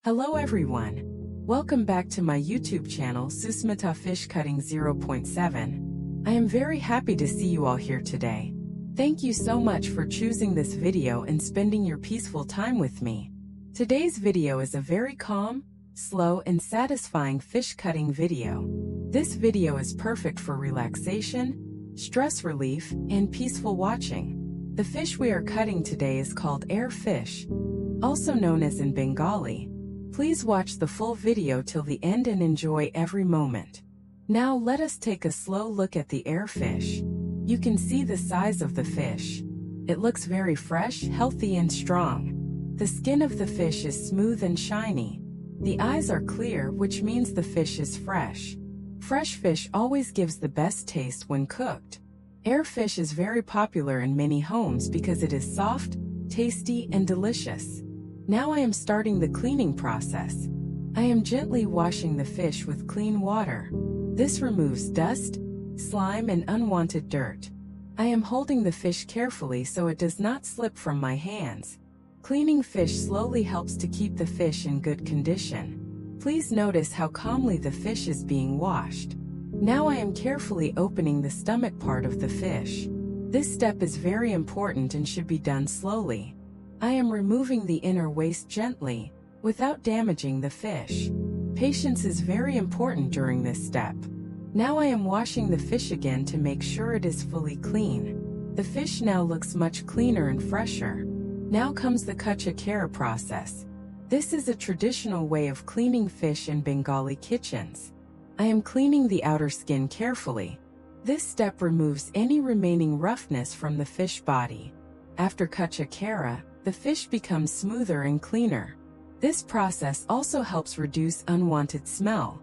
Hello everyone. Welcome back to my YouTube channel Susmita Fish Cutting 0.7. I am very happy to see you all here today. Thank you so much for choosing this video and spending your peaceful time with me. Today's video is a very calm, slow and satisfying fish cutting video. This video is perfect for relaxation, stress relief, and peaceful watching. The fish we are cutting today is called Ayer fish, also known as in Bengali. Please watch the full video till the end and enjoy every moment. Now let us take a slow look at the Ayer fish. You can see the size of the fish. It looks very fresh, healthy and strong. The skin of the fish is smooth and shiny. The eyes are clear, which means the fish is fresh. Fresh fish always gives the best taste when cooked. Ayer fish is very popular in many homes because it is soft, tasty and delicious. Now I am starting the cleaning process. I am gently washing the fish with clean water. This removes dust, slime and unwanted dirt. I am holding the fish carefully so it does not slip from my hands. Cleaning fish slowly helps to keep the fish in good condition. Please notice how calmly the fish is being washed. Now I am carefully opening the stomach part of the fish. This step is very important and should be done slowly. I am removing the inner waste gently, without damaging the fish. Patience is very important during this step. Now I am washing the fish again to make sure it is fully clean. The fish now looks much cleaner and fresher. Now comes the kucha process. This is a traditional way of cleaning fish in Bengali kitchens. I am cleaning the outer skin carefully. This step removes any remaining roughness from the fish body. After kucha, the fish becomes smoother and cleaner. This process also helps reduce unwanted smell.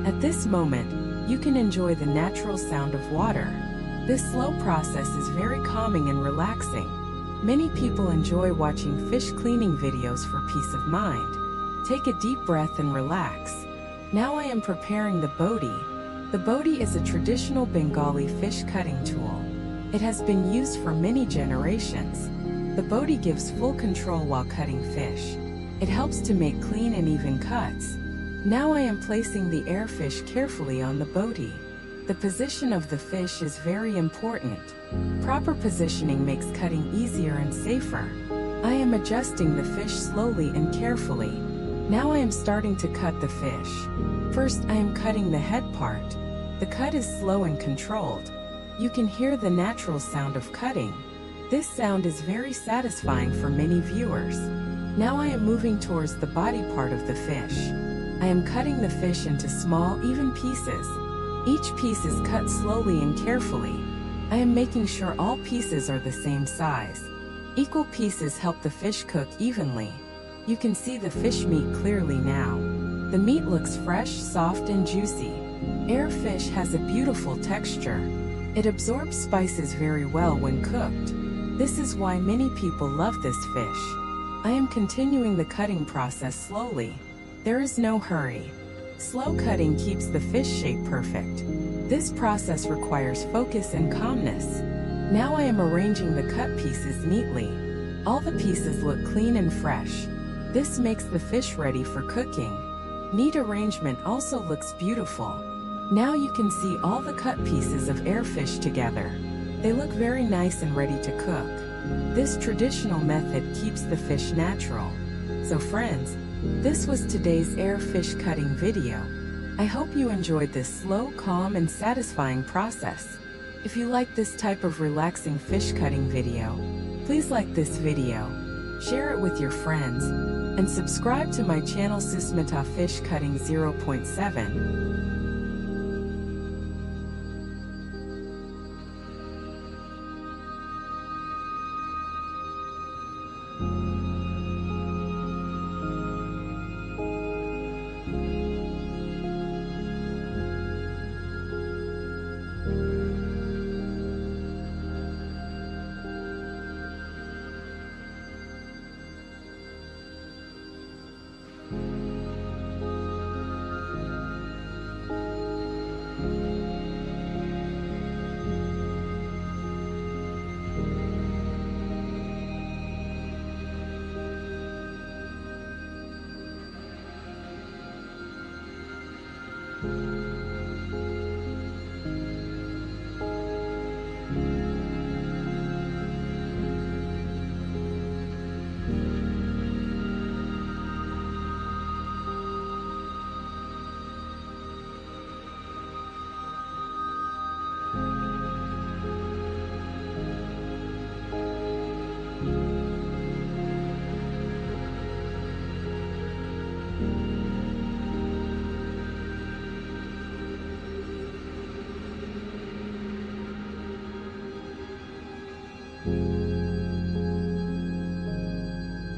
At this moment, you can enjoy the natural sound of water. This slow process is very calming and relaxing. Many people enjoy watching fish cleaning videos for peace of mind. Take a deep breath and relax. Now I am preparing the boti. The boti is a traditional Bengali fish cutting tool. It has been used for many generations. The boti gives full control while cutting fish. It helps to make clean and even cuts. Now I am placing the Ayer fish carefully on the boti. The position of the fish is very important. Proper positioning makes cutting easier and safer. I am adjusting the fish slowly and carefully. Now I am starting to cut the fish. First I am cutting the head part. The cut is slow and controlled. You can hear the natural sound of cutting. This sound is very satisfying for many viewers. Now I am moving towards the body part of the fish. I am cutting the fish into small, even pieces. Each piece is cut slowly and carefully. I am making sure all pieces are the same size. Equal pieces help the fish cook evenly. You can see the fish meat clearly now. The meat looks fresh, soft and juicy. Ayer fish has a beautiful texture. It absorbs spices very well when cooked. This is why many people love this fish. I am continuing the cutting process slowly. There is no hurry. Slow cutting keeps the fish shape perfect. This process requires focus and calmness. Now I am arranging the cut pieces neatly. All the pieces look clean and fresh. This makes the fish ready for cooking. Neat arrangement also looks beautiful. Now you can see all the cut pieces of Ayer fish together. They look very nice and ready to cook. This traditional method keeps the fish natural. So friends, this was today's Ayer fish cutting video. I hope you enjoyed this slow, calm and satisfying process. If you like this type of relaxing fish cutting video, please like this video, share it with your friends, and subscribe to my channel Susmita Fish Cutting 0.7.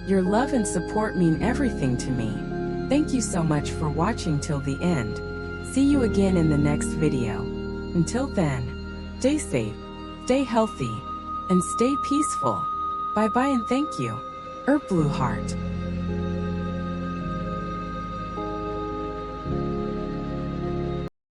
Your love and support mean everything to me. Thank you so much for watching till the end. See you again in the next video. Until then, stay safe, stay healthy, and stay peaceful. Bye bye and thank you. Blue Heart.